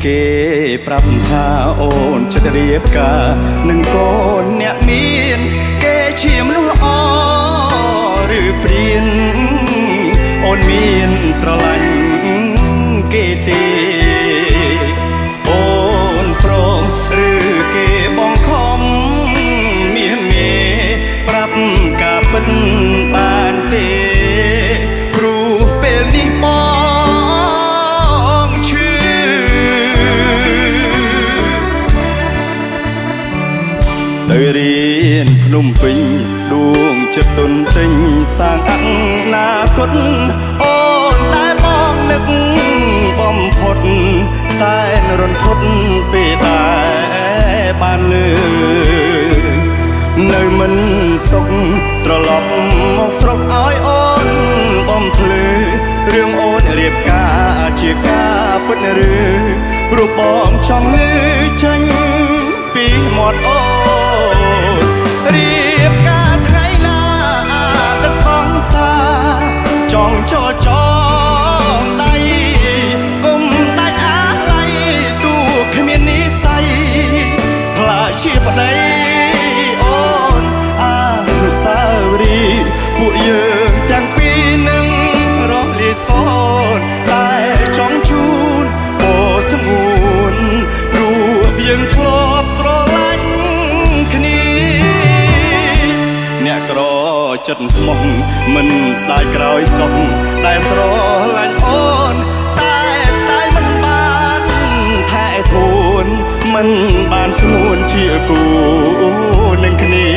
គេប្រាប់ថាអូនចិត្តរៀបការនឹងកូនអ្នកមានគេជាមនុស្សល្អឬព្រានអូនមានស្រឡាញ់គេទេអូនព្រមឬគេបងខំមានមេប្រាប់ការពិតបានទេព្រោះពេលនេះបងឈឺទៅរៀនភ្នំពេញដួងចិត្តទុនទិញសាងអនាគតអូនដែលបងនឹកបំផុតសែនរន្ធត់ពេលដែលបានលឺនៅមិនសុខត្រឡប់មកស្រុកឲ្យអូនបំភ្លឺរឿងអូនរៀបការជាការពិតឬព្រោះបងចង់លឺចេញពីមាត់អូនរៀបការថ្ងៃណាទឹកសង្សារចង់ចូលចងដៃគុំដាច់អាឡ័យទូគ្មាននិស្ស័យខ្លាចជាប្តីអូនអនុស្សាវរីយ៍ពួកយើងទាំងពីរនឹងរស់លាយសូនតែចង់ជូនពោស្ងួនព្រោះយើងធ្លាប់ស្រឡាញ់គ្នាអ្នកក្រចិត្តស្មោះមិនស្ដាយក្រោយសពតែស្រឡាញ់អូនតែស្ដាយមិនបានថែធូនមិនបានស្មួនជាគូនឹងគ្នា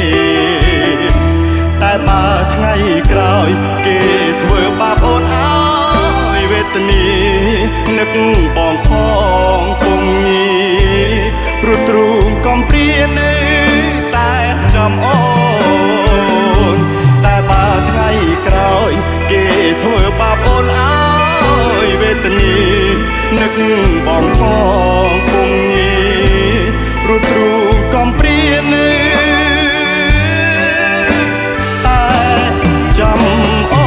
តែបើថ្ងៃក្រោយគេធ្វើបាបអូនឲ្យវេទនានឹកបងផងពុំងាព្រោះទ្រូងកំព្រានៅតែចាំអូនតែបើថ្ងៃក្រោយគេធ្វើបាបអូនឲ្យវេទនានឹកបងផងពុំងាព្រោះទ្រូងកំព្រានៅចាំអូ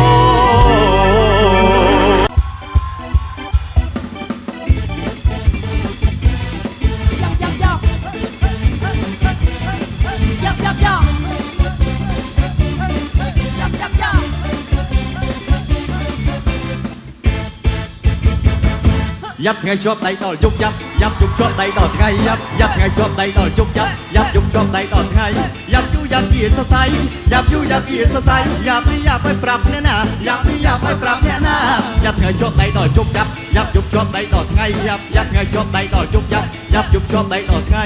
ยับไงชอบไตต่อยุบยับยับยุบชอบไตต่อไงยับไงชอบไตต่อยุบยับยุบชอบไตต่อไงยับยูยับเกียร์สไซยับยูยับเกียร์สไซยับนี่ยับไปปรับเนี่ยนะยับนี่ยับไปปรับเนี่ยนะยับไงชอบไตต่อยุบยับยุบชอบไตต่อไงยับไงชอบไตต่อยุบยับยุบชอบไตต่อไง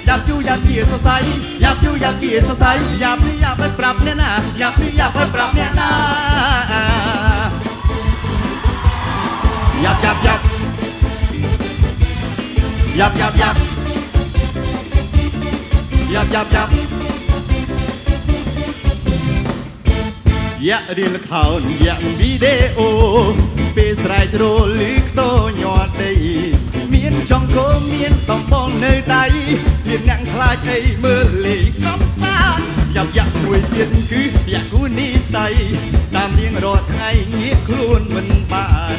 ยับยูยับเกียร์สไซยับยูยับเกียร์สไซยับนี่ยับไปปรับเนี่ยนะยับนี่ยับไปปรับเนี่ยนะยับยับยับยับยับยับยับยับยับยักเรียนข่าวยักวิดีโอពេលស្រែករលឺខ្ទោញ័រដីមានចង់គោមានតំបងនៅដៃមានអ្នកខ្លាចអីមើលលេងកំសាន្តយ៉ាប់យ៉ាប់មួយទៀតគឺយ៉ាក់គូនីស័យតាមរៀងរាល់ថ្ងៃងាកខ្លួនមិនបាន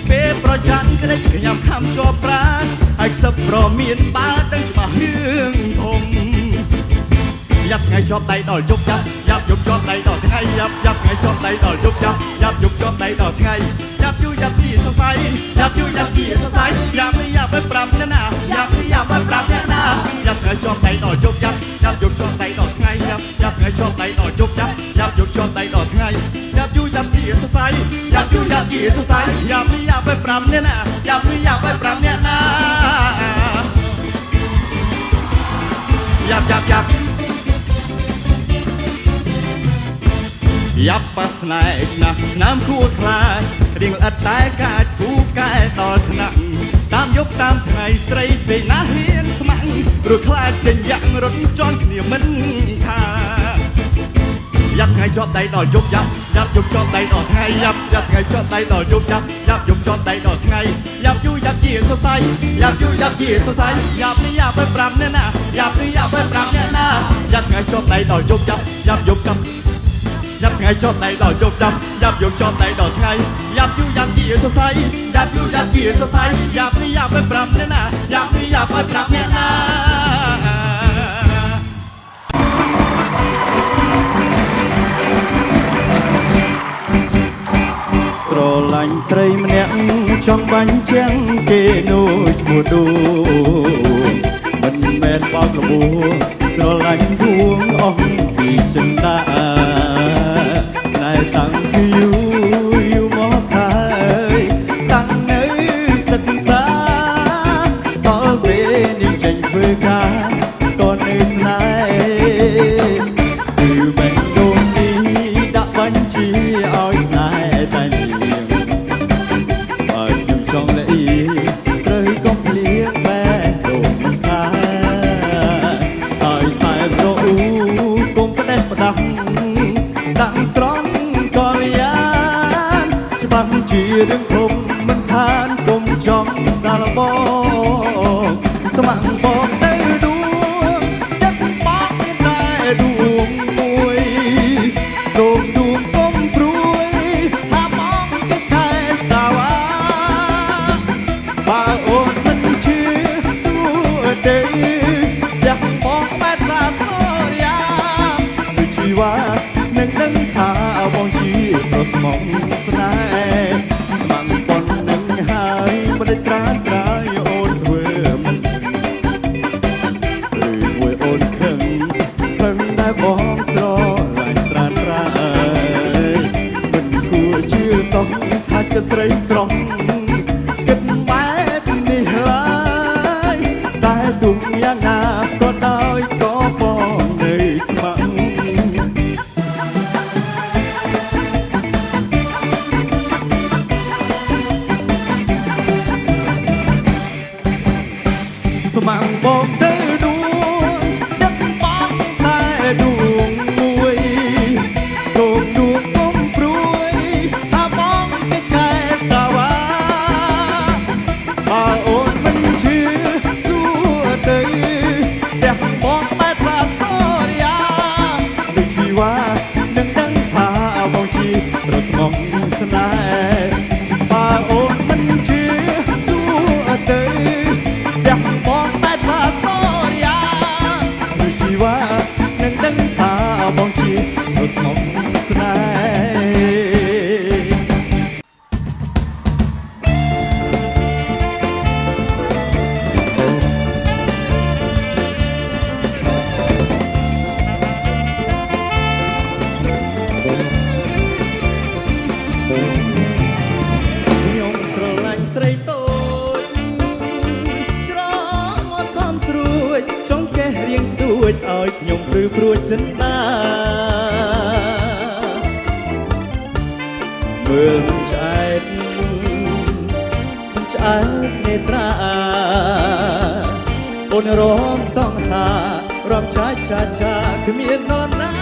ពេលប្រច័ណ្ឌក្តីខ្ញុំខំជាប់ប្រាណហើយខ្សឹបប្រមានបើដឹងច្បាស់រឿងធំยับไงชอบไตต่อยุบยับยุบชอบไตต่อไงยับไงชอบไตต่อยุบยับยุบชอบไตต่อไงยับยูยับที่สไซยับยูยับที่สไซยับไม่ยับไปปรับเนี่ยนะยับไม่ยับไปปรับเนี่ยนะยับไงชอบไตต่อยุบยับยุบชอบไตต่อไงยับไงชอบไตต่อยุบยับยุบชอบไตต่อไงยับยูยับที่สไซยับยูยับที่สไซยับไม่ยับไปปรับเนี่ยนะยับไม่ยับไปปรับเนี่ยนะยับยับยับยับปัสนายนะน้ำคู่คลายเรียงอัดแต่กาดคู่กายต่อถนังตามยกตามไงใส่ไปนะเฮียนสมังรู้คลาดจะยังรถจอนเหนียวมันขายับไงชอบไตต่อยุบยับยุบชอบไตต่อไงยับไงชอบไตต่อยุบยับยุบชอบไตต่อไงยับยูยับเกียร์สไซยับยูยับเกียร์สไซยับนี่ยับไปปรับเนี่ยนะยับนี่ยับไปปรับเนี่ยนะยับไงชอบไตต่อยุบยับยุบ យ៉ាប់ថ្ងៃចប់ដៃដល់ជប់យ៉ាប់យកចប់ដៃដល់ថ្ងៃយ៉ាប់យូរយ៉ាប់ជាសរសៃយ៉ាប់យូរយ៉ាប់ជាសរសៃយ៉ាប់នេះយ៉ាប់ឲ្យប្រាប់អ្នកណាយ៉ាប់នេះយ៉ាប់ឲ្យប្រាប់អ្នកណាស្រឡាញ់ស្រីម្នាក់ចង់បាញ់ជាងគេនោះឈ្មោះឌូមិនមែនបោកល្បួងស្រឡាញ់ដួងអស់ពីចិន្តាស្នេហ៍តាំងពីយូរមកហើយតាំងនៅសិក្សាដល់ពេលនេះចេញធ្វើការក៏នៅស្នេហ៍គឺមិនដូននេះដាក់បញ្ជាឲ្យស្នេហ៍តែនាងបើខ្ញុំចង់លាត្រូវកុំភ្លៀងបែរដូនខាឲ្យតែប្រអ៊ូកុំផ្ដេសផ្ដាស់ដាក់ត្រង់ក៏យ៉ាងច្បាស់ជារឿងធំមិនខានកុំចង់សាឡបងស្ម័គ្របងទៅដួងចិត្តបងមានតែដួងមួយសូមដួងកុំព្រួយថាបងគេខែតាវ៉ាបើអូនមិនជឿសួរទេយ៉ាប់បងបែបសាសរាដូចជីវ៉ានឹងដឹងថាបងជាប្រស្មងស្នេហ៍បានប៉ុននឹងហើយមិនได้ត្រានត្រាយអូនធ្វើមិនឬមួយអូនខឹងតែបងស្រឡាញ់ត្រានត្រាយមិនគួរជឿសោះថាគិតស្រីស្រស់គិតបែបនេះឡើយតែទុំយ៉ាងណាក៏ដោយក៏បងនៅស្ម័គ្រស្ម័គ្របងទៅដួងចិត្តបងតែដួងមួយសូមដួងកុំព្រួយថាបងគេខែតាវ៉ាបើអូនមិនជឿសួរទៅផ្ទះបងបែបសាសរាដូចជីវ៉ានឹងដឹងថាបងជាប្រស្មងស្នេហ៍បើអូនមិនជឿសួរទៅផ្ទះបងបែបសាសរាដូចជីវ៉ានឹងដឹងថាបងជាប្រស្មងស្នេហ៍ខ្ញុំស្រឡាញ់ស្រីតូចច្រងមកសំស្រួចចង់កេះរៀងស្ទួចឲ្យខ្ញុំព្រឺព្រួចចិនដាមើលមិនឆ្អែតនេត្រាអូនរំសងហារំឆាគ្មាននរណា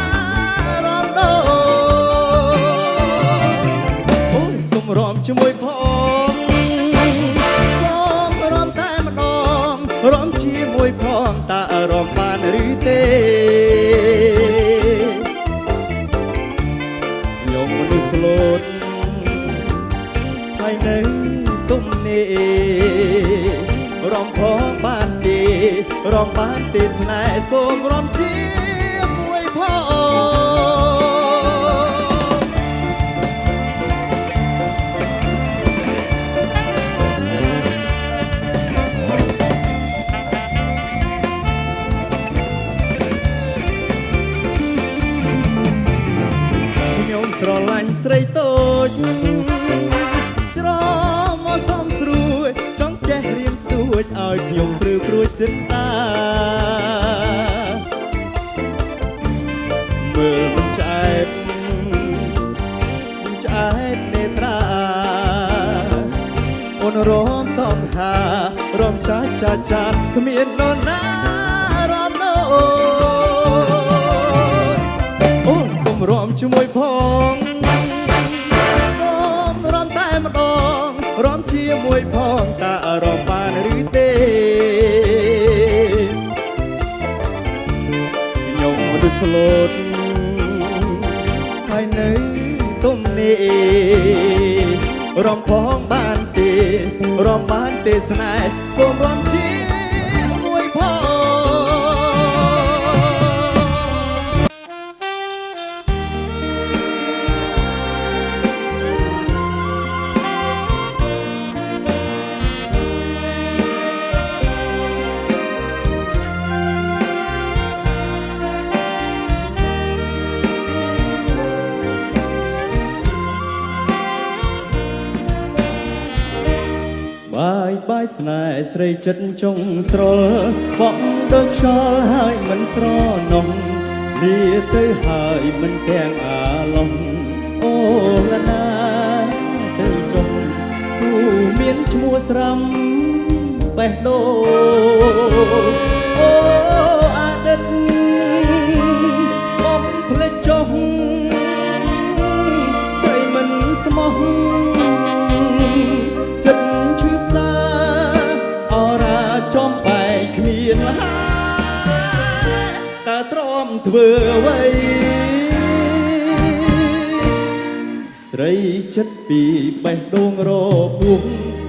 រំដោអូនសុំរំជាមួយផងសូមរំតែម្ដងរំជាមួយផងតើរំបានឬទេខ្ញុំមនុស្សស្លូតហើយនៅទុំនេះរំផងបានទេរំបានទេស្នេហ៍សូមរំជាមួយផងខ្ញុំស្រឡាញ់ស្រីតូចច្រមកសំស្រួយចង់ចេះរៀនស្ទួចឲ្យខ្ញុំព្រឺព្រួចចិត្តតាមើលមិនឆ្អែតនេត្រាអូនរំសំហារំឆាគ្មាននរណារំណូអូសូមរំជាមួយផងសូមរំតែម្ដងរំជាមួយផងតើរំបានឬទេខ្ញុំមនុស្សស្លូតហើយនៅ រំផងបានទេរំបានទេស្នេហ៍សូមរំជាមួយផង បាយបាយស្នេហ៍ស្រីចិត្តចុងស្រលបក់ដូចខ្យល់ហើយមិនស្រណោះលាទៅហើយមិនទាំងអាឡំអូឡាណាទៅចុងស៊ូមានឈ្មោះស្រាំបេះដូងអូអាទិត្យបំភ្លេចចុះស្រីមិនស្មោះចំបែកគ្មានលហាតើទ្រាំធ្វើអ្វីស្រីចិត្តពីបេះដូងរពុះ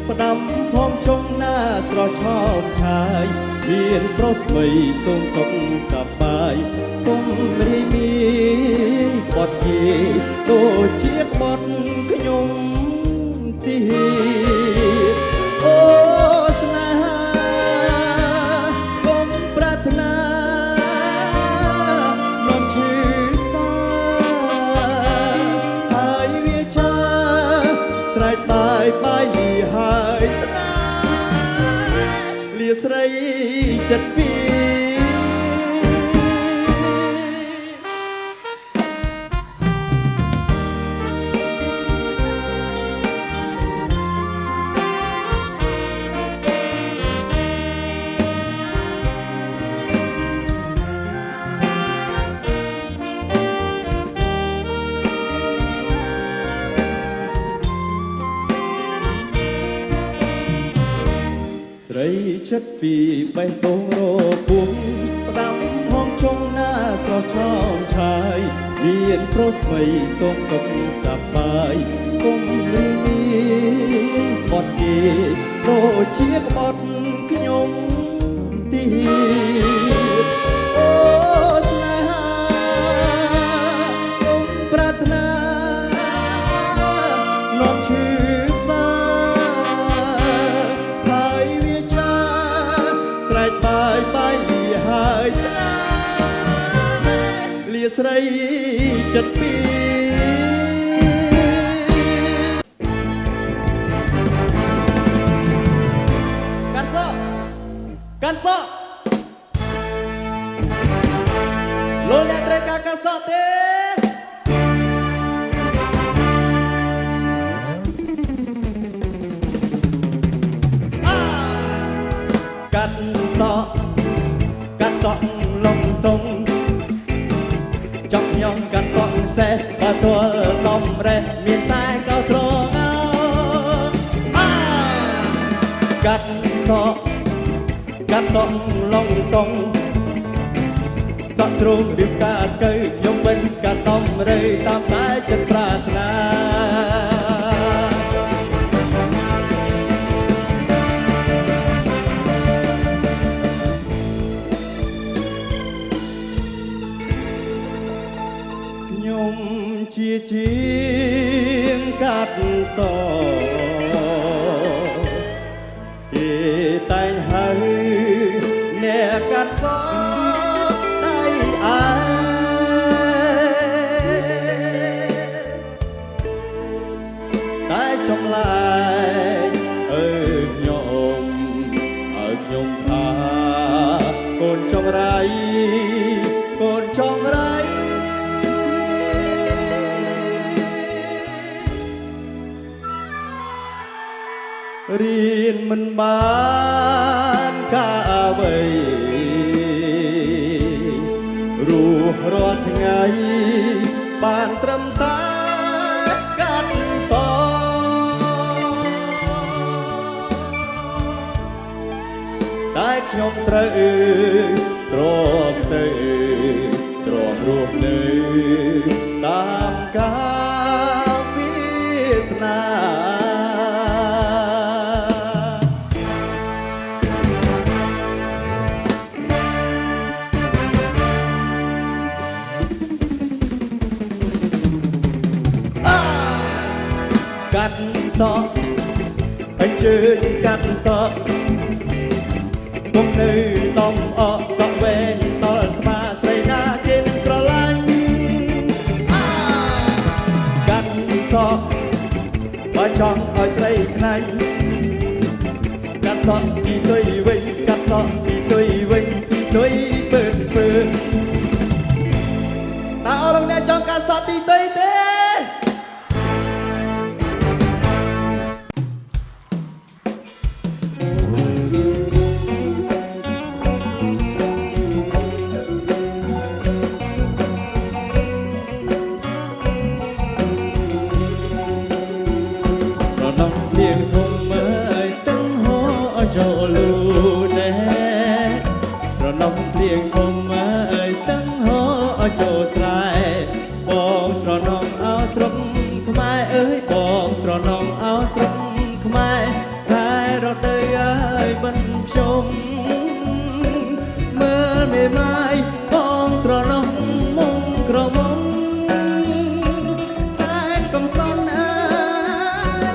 ផ្ដាំផងចុងណាស្រស់ឆោមឆាយមានប្រុសថ្មីសូមសុខសប្បាយគុំរីមានបត់យេដូចជាបត់ខ្ញុំទៀតអូបាយលីហើយស្នេហ៍លាស្រីចិត្តពីស្រីចិត្តពីបេះដូងរពុះផ្ដាំផងចុងណាស្រស់ឆោមឆាយមានប្រុសថ្មីសូមសុខសប្បាយគុំរីមានបត់គេដូចជាក្បត់ខ្ញុំទៀតអូស្នេហាគុំប្រាថ្នានាំឈឺបាយលីហើយស្នេហ៍លាស្រីចិត្តពីកាន់សក់លោកអ្នកត្រូវការកាន់សក់ទេកាត់សក់លំសុងចង់ខ្ញុំកាត់សក់សេះបើទល់ដំរេះមានតែកោត្រងកាត់សក់លំសុងសក់ជ្រុងរៀបការកៅខ្ញុំមិនកាត់ដំរេះតាមតែចិត្តប្រាថ្នាជាជាងកាត់សគេតែងហៅអ្នកកាត់សដៃអាតែចំឡាយខ្ញុំថាកូនចង្រៃរៀនមិនបានការអ្វីរស់រាល់ថ្ងៃបានត្រឹមតែកាត់សតែខ្ញុំត្រូវទ្រាំទៅទ្រាំរស់នៅតាមកាលវិ นากัดซอกไปเจอกัดซอกคงនៅតំអកសក់វែងតលស្មាស្រីណាគេមិនស្រឡាញ់កាត់សក់បើចង់ឲ្យស្រីស្នាញ់កាត់សក់ទីទុយវិញកាត់សក់ទីទុយវិញទីទុយពើពើតើអរលោកអ្នកចង់កាត់សក់ទីទុយទេចូលូណែស្រណំភ្លៀងធំអើយតឹងហោចូលស្រែបងស្រណំអោស្រុកខ្មែរអើយបងស្រណំអោស្រុកខ្មែរតែរត់ទៅអើយបិណ្ឌភ្ជុំមើលមេម៉ាយបងស្រណំមុំក្រមុំសែនកំសន់អើ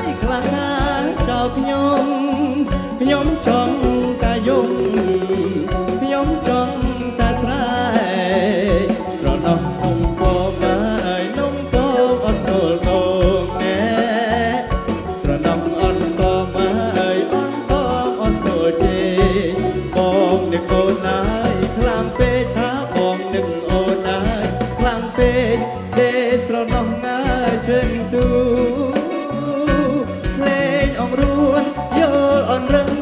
យខ្លាំងណាស់ចោលខ្ញុំចង់តែយំខ្ញុំចង់តែស្រែស្រណោះខ្ញុំក៏មកនំក៏អស្គាល់កូនណែស្រណោះអន់សមកអន់សអស្គាល់ជេបងនឹងកូនណាយខ្លាំងពេកថាបងនឹងអូនណាយខ្លាំងពេកទេស្រណោះណាយជើងទូភ្លេងអងរួនយល់អន់រឹង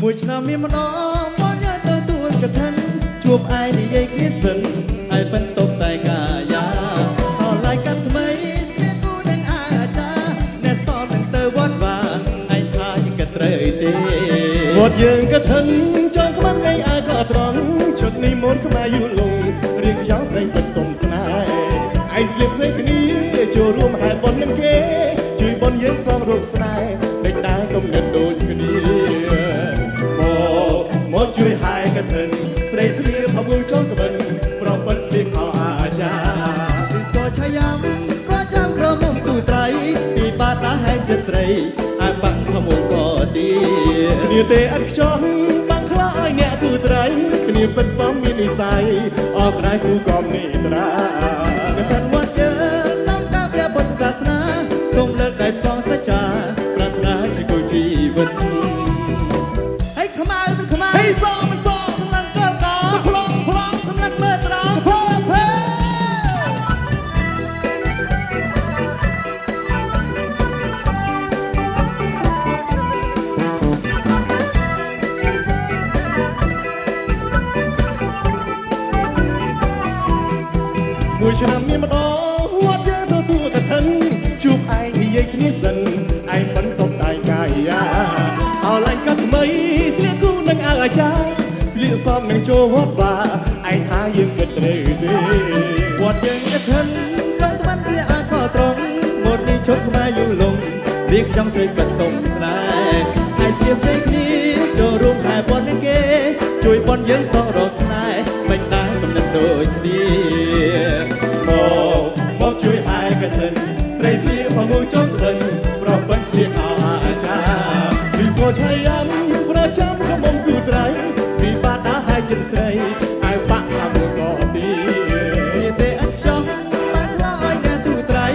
មួយឆ្នាំមានម្ដងមកញ៉ាំទៅទួនកឋិនជួបឯងនិយាយគ្នាសិនឯងបន្ទប់តែកាយាអនឡាញកាត់ថ្មីស្នេហ៍គូនឹងអាចារ្យអ្នកសននឹងទៅវត្តវាឯងថាយើងក៏ត្រូវទេវត្តយើងកឋិនចង់ខ្មាត់ឯងអាក៏ត្រង់ជត់នេះមុនខ្មែរយូរលងរៀងយ៉ាងស្រីបិទសុំស្នេហ៍ឯងស្លៀកផ្សេងគ្នាចូលរួមហែបននឹងគេជួយបនយើងសងរោគស្នេហ៍ដូចតែគំនិតដូចគ្នាមកជួយហើយកឋិនស្រីស្លៀកផាមួងចូលក្បិនប្រពន្ធស្លៀកខោអាចារ្យស្គាល់ឆាយាមក៏ចាំក្រមុំទូត្រៃពីបាតដាហែងចិត្តស្រីអាយបាំងផាមួងក៏ទីគ្នាទេអត់ខ្ចោះបាំងខ្លាឲ្យអ្នកទូត្រៃគ្នាពិតសមមាននិស័យអបដៃគូកំនេះត្រាកឋិនវត្តយើងនាំតាមព្រះពុទ្ធសាសនាសូមលើកដៃផ្សងសច្ចាប្រាថ្នាជាគូជីវិតហើយខ្មៅមិនខ្មៅហើយសមិនសសម្លឹងកលកផ្លងសម្លឹង មួយឆ្នាំមានម្ដងវត្តយើងទទួលកឋិនជួបឯងនិយាយគ្នាសិនឯងមិនតបដៃកាយាអោឡាញ់កាត់ថ្មីស្លៀកគូនឹងអាចារ្យស្លៀកសមនឹងចូលវត្តបាឯងថាយើងគិតត្រូវទេ វត្តយើងកឋិនសងត្បាន់វាអាក៏ត្រង់មកនេះឈប់ខ្មែរយូរលងវាខ្ញុំស្រីកាត់សុំស្នេហ៍ហើយស្គៀបស្អីគ្នាចូលរួមហែបននឹងគេជួយបនយើងសងរស្នេហ៍មិនដែរកំណត់ដូចគ្នាមកជួយហែកឋិនស្រីស្លៀកផងមួយចុងក្លិនប្រពន្ធស្លៀកអអាចារ្យ ពីស្គាល់ឆៃយ៉ាំប្រចាំក៏មុំទូត្រៃស្ពីបាតាហើយចិត្តស្រីឲ្យបាក់ថាមួយក៏ទី មានទេអត់ចង់បានខ្លោឲ្យអ្នកទូត្រៃ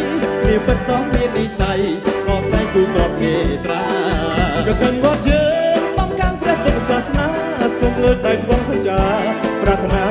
វាពិតសងមាននិស័យអស់តែគូកប់នេត្រា ក៏thânវត្តយើងបំកាំងព្រះពុទ្ធសាសនាសូមលើកដៃសងសច្ចាប្រាថ្នា